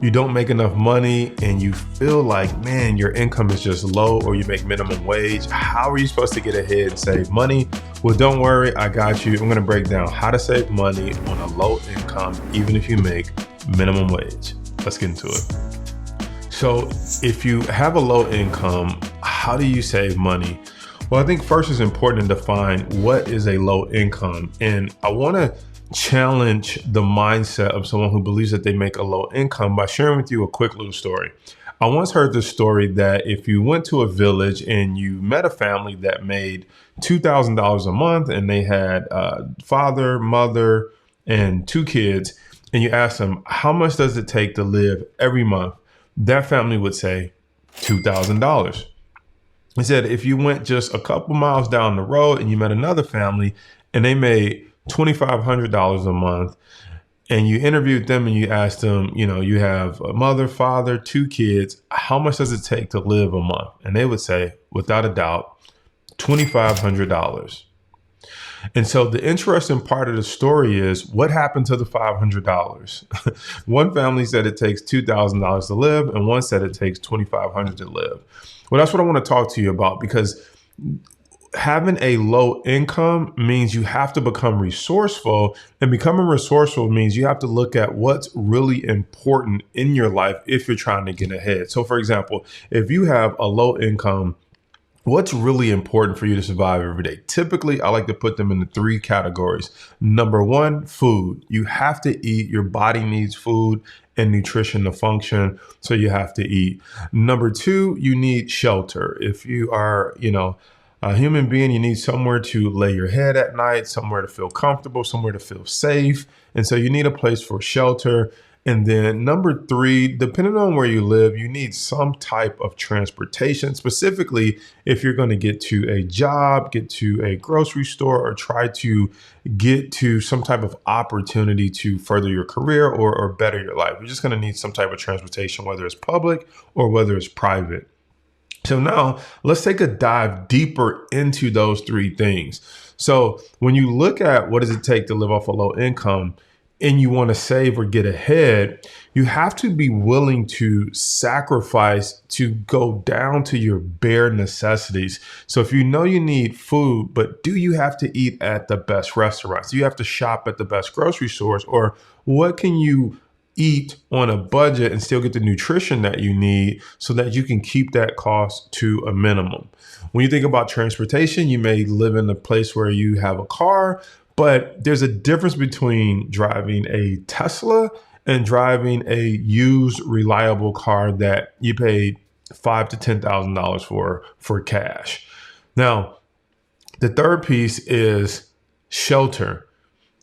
you don't make enough money and you feel like, man, your income is just low or you make minimum wage, how are you supposed to get ahead and save money? Well, don't worry, I got you. I'm going to break down how to save money on a low income, even if you make minimum wage. Let's get into it. So if you have a low income, how do you save money? Well, I think first it's important to define what is a low income. And I want to challenge the mindset of someone who believes that they make a low income by sharing with you a quick little story. I once heard this story that if you went to a village and you met a family that made $2,000 a month and they had a father, mother, and 2 kids, and you asked them, how much does it take to live every month? That family would say $2,000. He said, if you went just a couple miles down the road and you met another family and they made $2,500 a month, and you interviewed them and you asked them, you have a mother, father, 2 kids, how much does it take to live a month? And they would say, without a doubt, $2,500. And so the interesting part of the story is what happened to the $500? One family said it takes $2,000 to live, and one said it takes $2,500 to live. Well, that's what I want to talk to you about, because having a low income means you have to become resourceful, and becoming resourceful means you have to look at what's really important in your life if you're trying to get ahead. So for example, if you have a low income, what's really important for you to survive every day? Typically, I like to put them into 3 categories. Number 1, food. You have to eat. Your body needs food and nutrition to function, so you have to eat. Number 2, you need shelter. If you are, a human being, you need somewhere to lay your head at night, somewhere to feel comfortable, somewhere to feel safe. And so you need a place for shelter. And then number 3, depending on where you live, you need some type of transportation, specifically if you're going to get to a job, get to a grocery store, or try to get to some type of opportunity to further your career or better your life. You're just going to need some type of transportation, whether it's public or whether it's private. So now let's take a dive deeper into those 3 things. So when you look at what does it take to live off a low income and you want to save or get ahead, you have to be willing to sacrifice to go down to your bare necessities. So if you know you need food, but do you have to eat at the best restaurants? Do you have to shop at the best grocery stores? Or what can you eat on a budget and still get the nutrition that you need so that you can keep that cost to a minimum? When you think about transportation, you may live in a place where you have a car, but there's a difference between driving a Tesla and driving a used reliable car that you paid $5,000 to $10,000 for cash. Now, the third piece is shelter.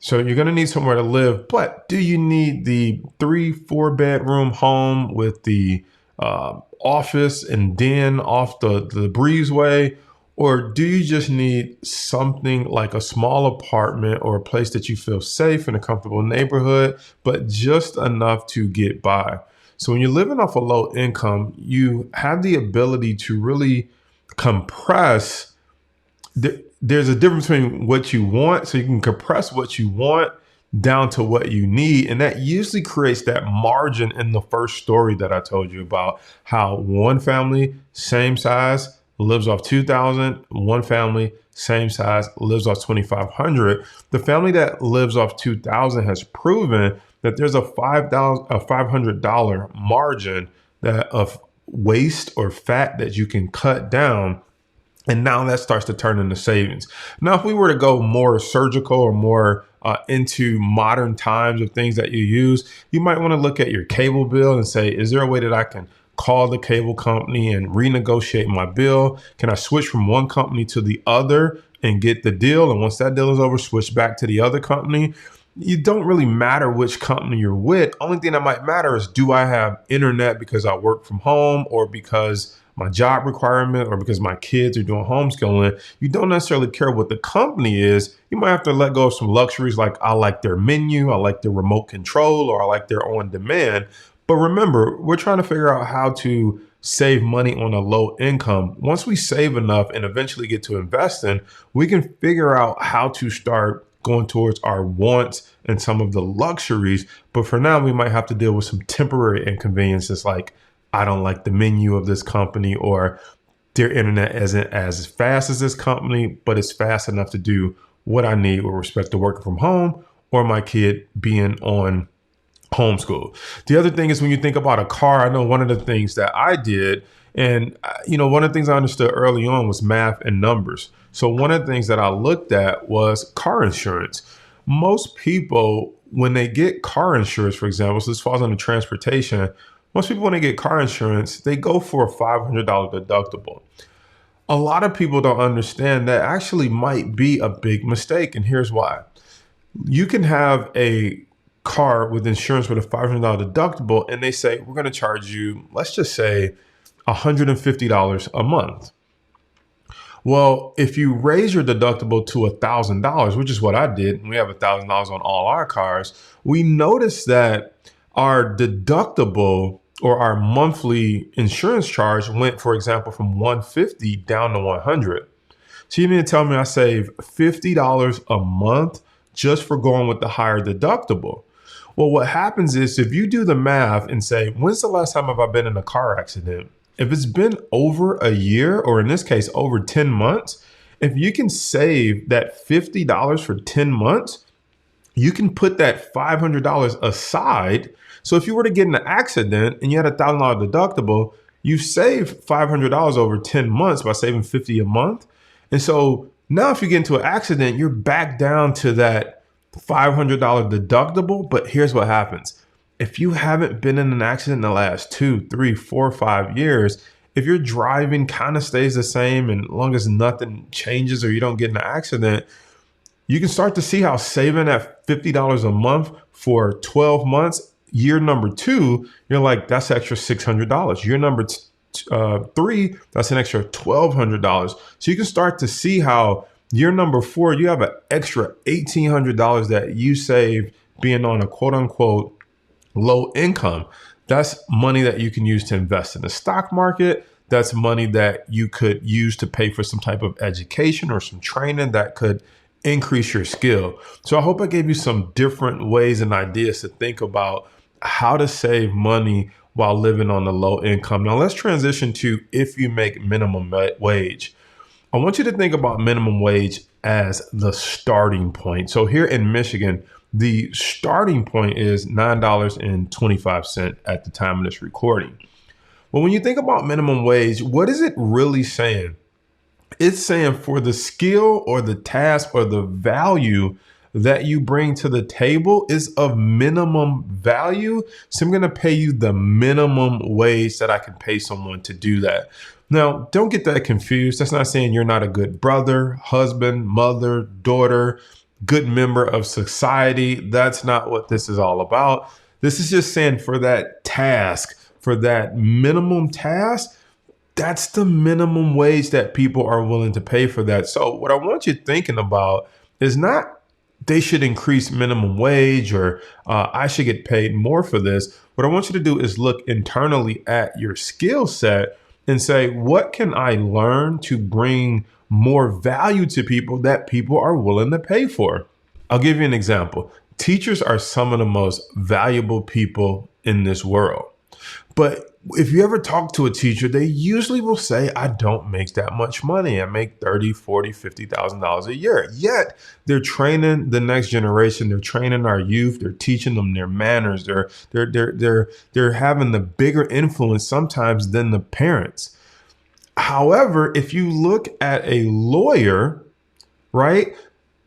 So you're going to need somewhere to live, but do you need the 3-4 bedroom home with the office and den off the breezeway? Or do you just need something like a small apartment or a place that you feel safe in a comfortable neighborhood, but just enough to get by? So when you're living off a low income, you have the ability to really compress. There's a difference between what you want, so you can compress what you want down to what you need. And that usually creates that margin in the first story that I told you about, how one family, same size, lives off $2,000. One family, same size, lives off $2,500. The family that lives off $2,000 has proven that there's a $500 margin of waste or fat that you can cut down. And now that starts to turn into savings. Now, if we were to go more surgical or more into modern times of things that you use, you might want to look at your cable bill and say, is there a way that I can call the cable company and renegotiate my bill? Can I switch from one company to the other and get the deal? And once that deal is over, switch back to the other company. You don't really matter which company you're with. Only thing that might matter is, do I have internet because I work from home, or because my job requirement, or because my kids are doing homeschooling? You don't necessarily care what the company is. You might have to let go of some luxuries, like I like their menu, I like their remote control, or I like their on demand. But remember, we're trying to figure out how to save money on a low income. Once we save enough and eventually get to investing, we can figure out how to start going towards our wants and some of the luxuries. But for now, we might have to deal with some temporary inconveniences like, I don't like the menu of this company, or their internet isn't as fast as this company, but it's fast enough to do what I need with respect to working from home or my kid being on homeschool. The other thing is, when you think about a car, I know one of the things that I did, and one of the things I understood early on was math and numbers. So one of the things that I looked at was car insurance. Most people, when they get car insurance, for example, so this falls under transportation, most people, when they get car insurance, they go for a $500 deductible. A lot of people don't understand that actually might be a big mistake, and here's why. You can have a car with insurance with a $500 deductible, and they say, we're going to charge you, let's just say, $150 a month. Well, if you raise your deductible to $1,000, which is what I did, and we have $1,000 on all our cars, we noticed that our deductible or our monthly insurance charge went, for example, from $150 down to $100. So you mean to tell me I save $50 a month just for going with the higher deductible? Well, what happens is, if you do the math and say, when's the last time have I been in a car accident? If it's been over a year, or in this case, over 10 months, if you can save that $50 for 10 months, you can put that $500 aside. So if you were to get in an accident and you had a $1,000 deductible, you save $500 over 10 months by saving $50 a month. And so now if you get into an accident, you're back down to that $500 deductible. But here's what happens. If you haven't been in an accident in the last 2, 3, 4, 5 years, if your driving kind of stays the same, and as long as nothing changes or you don't get in an accident, you can start to see how saving that $50 a month for 12 months, year number 2, you're like, that's extra $600. Year number 3, that's an extra $1,200. So you can start to see how year number 4, you have an extra $1,800 that you saved being on a quote unquote low income. That's money that you can use to invest in the stock market. That's money that you could use to pay for some type of education or some training that could increase your skill. So I hope I gave you some different ways and ideas to think about how to save money while living on a low income. Now let's transition to if you make minimum wage. I want you to think about minimum wage as the starting point. So here in Michigan, the starting point is $9.25 at the time of this recording. Well, when you think about minimum wage, what is it really saying? It's saying for the skill or the task or the value that you bring to the table is of minimum value. So I'm going to pay you the minimum wage that I can pay someone to do that. Now, don't get that confused. That's not saying you're not a good brother, husband, mother, daughter, good member of society. That's not what this is all about. This is just saying for that task, for that minimum task, that's the minimum wage that people are willing to pay for that. So what I want you thinking about is not they should increase minimum wage or I should get paid more for this. What I want you to do is look internally at your skill set and say, what can I learn to bring more value to people that people are willing to pay for? I'll give you an example. Teachers are some of the most valuable people in this world. But if you ever talk to a teacher, they usually will say, I don't make that much money. I make $30,000, $40,000, $50,000 a year. Yet they're training the next generation. They're training our youth. They're teaching them their manners. They're having the bigger influence sometimes than the parents. However, if you look at a lawyer, right?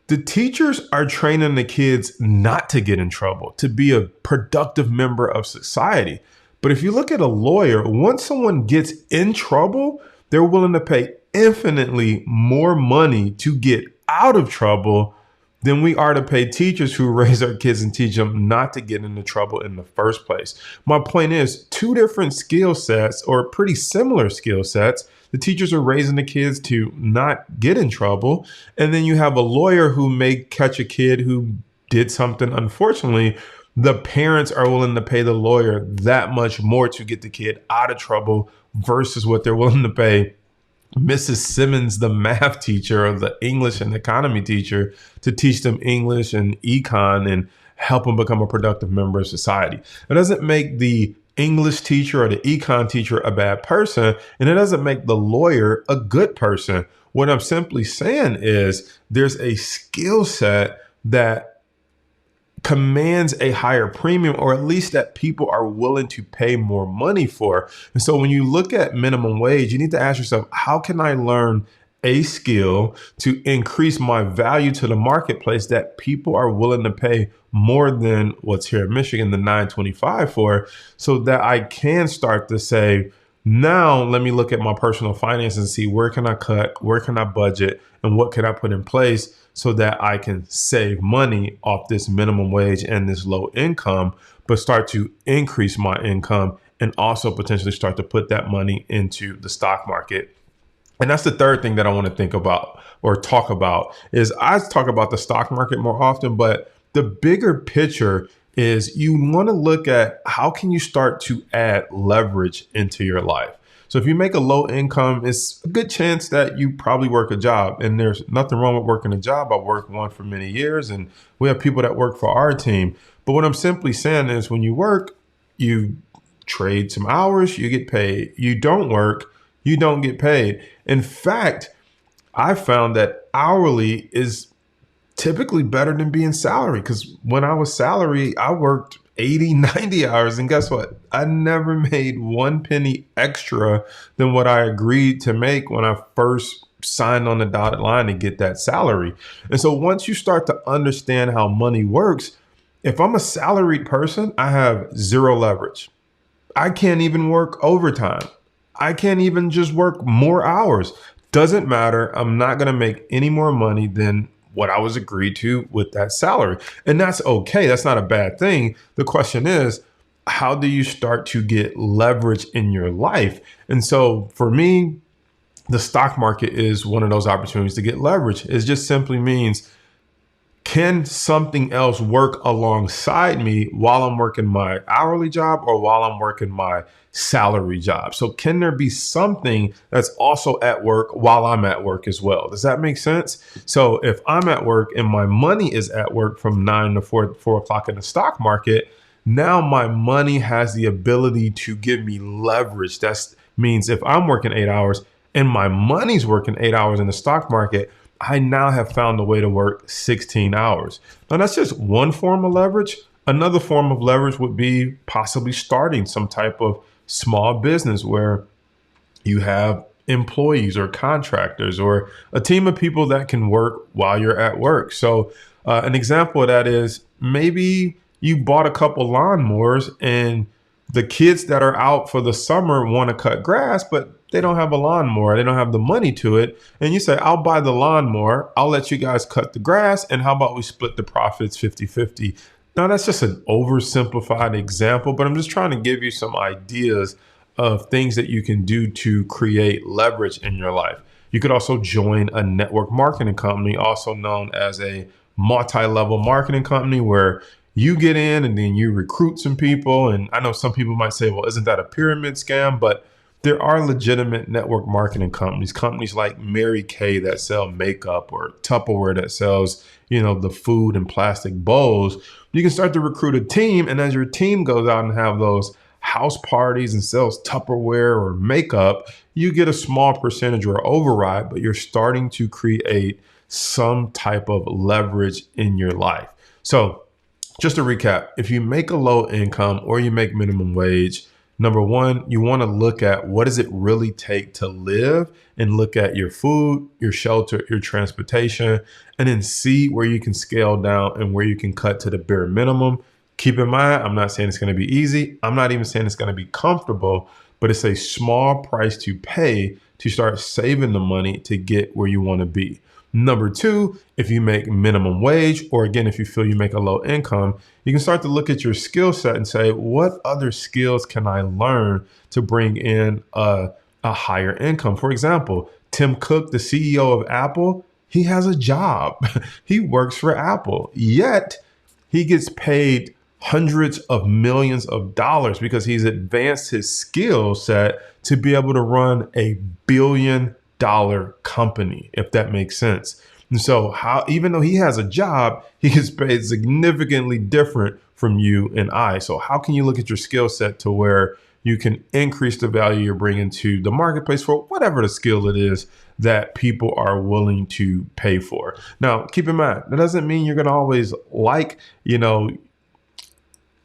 The teachers are training the kids not to get in trouble, to be a productive member of society. But if you look at a lawyer, once someone gets in trouble, they're willing to pay infinitely more money to get out of trouble than we are to pay teachers who raise our kids and teach them not to get into trouble in the first place. My point is, two different skill sets or pretty similar skill sets. The teachers are raising the kids to not get in trouble. And then you have a lawyer who may catch a kid who did something. Unfortunately, the parents are willing to pay the lawyer that much more to get the kid out of trouble versus what they're willing to pay Mrs. Simmons, the math teacher, or the English and economy teacher, to teach them English and econ and help them become a productive member of society. It doesn't make the English teacher or the econ teacher a bad person, and it doesn't make the lawyer a good person. What I'm simply saying is there's a skill set that commands a higher premium, or at least that people are willing to pay more money for. And so when you look at minimum wage, you need to ask yourself, how can I learn a skill to increase my value to the marketplace that people are willing to pay more than what's here in Michigan, the $9.25 for, so that I can start to say, now let me look at my personal finances and see where can I cut, where can I budget, and what can I put in place so that I can save money off this minimum wage and this low income, but start to increase my income and also potentially start to put that money into the stock market. And that's the third thing that I want to think about or talk about is I talk about the stock market more often, but the bigger picture is you want to look at how can you start to add leverage into your life. So if you make a low income, it's a good chance that you probably work a job, and there's nothing wrong with working a job. I worked one for many years, and we have people that work for our team. But what I'm simply saying is when you work, you trade some hours, you get paid. You don't work, you don't get paid. In fact, I found that hourly is typically better than being salary, because when I was salary, I worked 80, 90 hours. And guess what? I never made one penny extra than what I agreed to make when I first signed on the dotted line to get that salary. And so once you start to understand how money works, if I'm a salaried person, I have zero leverage. I can't even work overtime. I can't even just work more hours. Doesn't matter. I'm not going to make any more money than what I was agreed to with that salary. And that's okay. That's not a bad thing. The question is, how do you start to get leverage in your life? And so for me, the stock market is one of those opportunities to get leverage. It just simply means, can something else work alongside me while I'm working my hourly job or while I'm working my salary job? So can there be something that's also at work while I'm at work as well? Does that make sense? So if I'm at work and my money is at work from 9 to 4 o'clock in the stock market, now my money has the ability to give me leverage. That means if I'm working 8 hours and my money's working 8 hours in the stock market, I now have found a way to work 16 hours. Now that's just one form of leverage. Another form of leverage would be possibly starting some type of small business where you have employees or contractors or a team of people that can work while you're at work. So an example of that is maybe you bought a couple lawnmowers and the kids that are out for the summer want to cut grass, but they don't have a lawnmower. They don't have the money to it. And you say, I'll buy the lawnmower. I'll let you guys cut the grass. And how about we split the profits 50-50? Now, that's just an oversimplified example, but I'm just trying to give you some ideas of things that you can do to create leverage in your life. You could also join a network marketing company, also known as a multi-level marketing company, where you get in and then you recruit some people. And I know some people might say, well, isn't that a pyramid scam? But there are legitimate network marketing companies like Mary Kay that sell makeup, or Tupperware that sells, the food and plastic bowls. You can start to recruit a team. And as your team goes out and have those house parties and sells Tupperware or makeup, you get a small percentage or override, but you're starting to create some type of leverage in your life. So just to recap, if you make a low income or you make minimum wage, number one, you want to look at what does it really take to live, and look at your food, your shelter, your transportation, and then see where you can scale down and where you can cut to the bare minimum. Keep in mind, I'm not saying it's going to be easy. I'm not even saying it's going to be comfortable, but it's a small price to pay to start saving the money to get where you want to be. Number two, if you make minimum wage, or again, if you feel you make a low income, you can start to look at your skill set and say, what other skills can I learn to bring in a higher income? For example, Tim Cook, the CEO of Apple, he has a job. He works for Apple, yet he gets paid hundreds of millions of dollars because he's advanced his skill set to be able to run $1 billion dollar company, if that makes sense. And so even though he has a job, he gets paid significantly different from you and I. So how can you look at your skill set to where you can increase the value you're bringing to the marketplace for whatever the skill it is that people are willing to pay for? Now, keep in mind, that doesn't mean you're going to always like,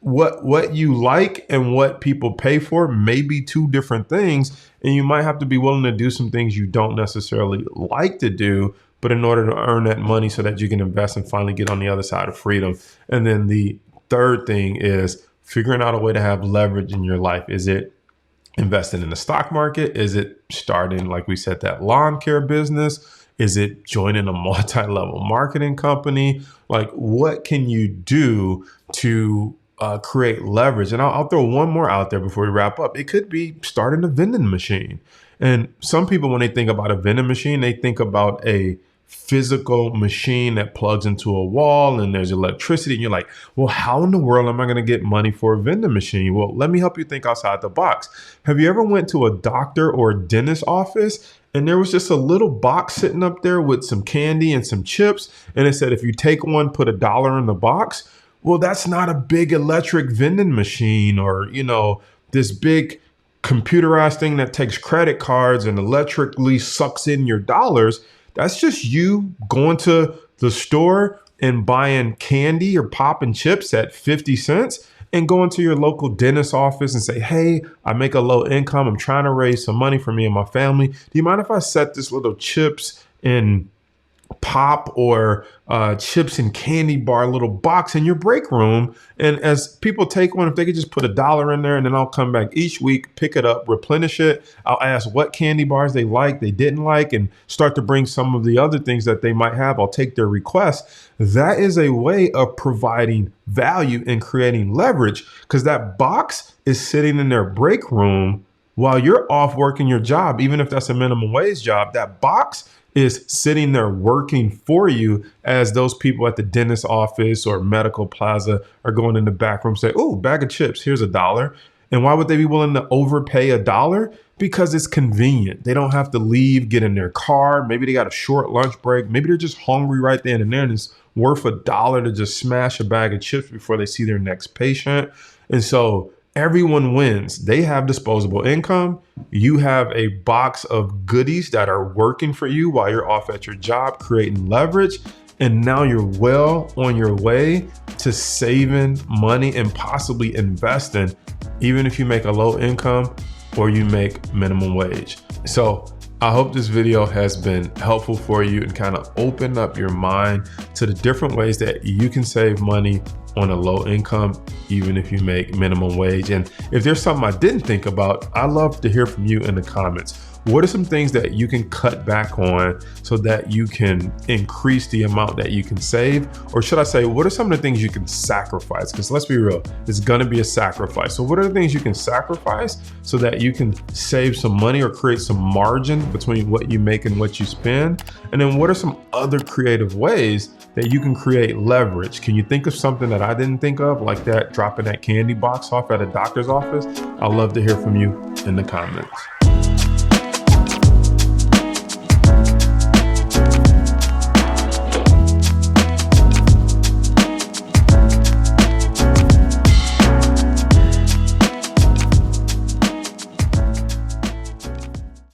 what you like and what people pay for may be two different things. And you might have to be willing to do some things you don't necessarily like to do, but in order to earn that money so that you can invest and finally get on the other side of freedom. And then the third thing is figuring out a way to have leverage in your life. Is it investing in the stock market? Is it starting, like we said, that lawn care business? Is it joining a multi-level marketing company? Like, what can you do to create leverage? And I'll throw one more out there before we wrap up. It could be starting a vending machine. And some people, when they think about a vending machine, they think about a physical machine that plugs into a wall and there's electricity. And you're like, well, how in the world am I going to get money for a vending machine? Well, let me help you think outside the box. Have you ever went to a doctor or a dentist office and there was just a little box sitting up there with some candy and some chips, and it said, if you take one, put $1 in the box? Well, that's not a big electric vending machine or, this big computerized thing that takes credit cards and electrically sucks in your dollars. That's just you going to the store and buying candy or popping chips at 50 cents and going to your local dentist office and say, hey, I make a low income. I'm trying to raise some money for me and my family. Do you mind if I set this little chips and pop or chips and candy bar little box in your break room? And as people take one, if they could just put $1 in there, and then I'll come back each week, pick it up, replenish it. I'll ask what candy bars they like, they didn't like, and start to bring some of the other things that they might have. I'll take their requests. That is a way of providing value and creating leverage, because that box is sitting in their break room while you're off working your job. Even if that's a minimum wage job, that box is sitting there working for you as those people at the dentist office or medical plaza are going in the back room, say, oh, bag of chips, here's $1. And why would they be willing to overpay $1? Because it's convenient. They don't have to leave, get in their car. Maybe they got a short lunch break. Maybe they're just hungry right then and there, and it's worth $1 to just smash a bag of chips before they see their next patient. And so everyone wins. They have disposable income. You have a box of goodies that are working for you while you're off at your job, creating leverage. And now you're well on your way to saving money and possibly investing, even if you make a low income or you make minimum wage. So I hope this video has been helpful for you and kind of opened up your mind to the different ways that you can save money on a low income, even if you make minimum wage. And if there's something I didn't think about, I'd love to hear from you in the comments. What are some things that you can cut back on so that you can increase the amount that you can save? Or should I say, what are some of the things you can sacrifice? Because let's be real, it's gonna be a sacrifice. So what are the things you can sacrifice so that you can save some money or create some margin between what you make and what you spend? And then what are some other creative ways that you can create leverage? Can you think of something that I didn't think of, like that dropping that candy box off at a doctor's office? I'd love to hear from you in the comments.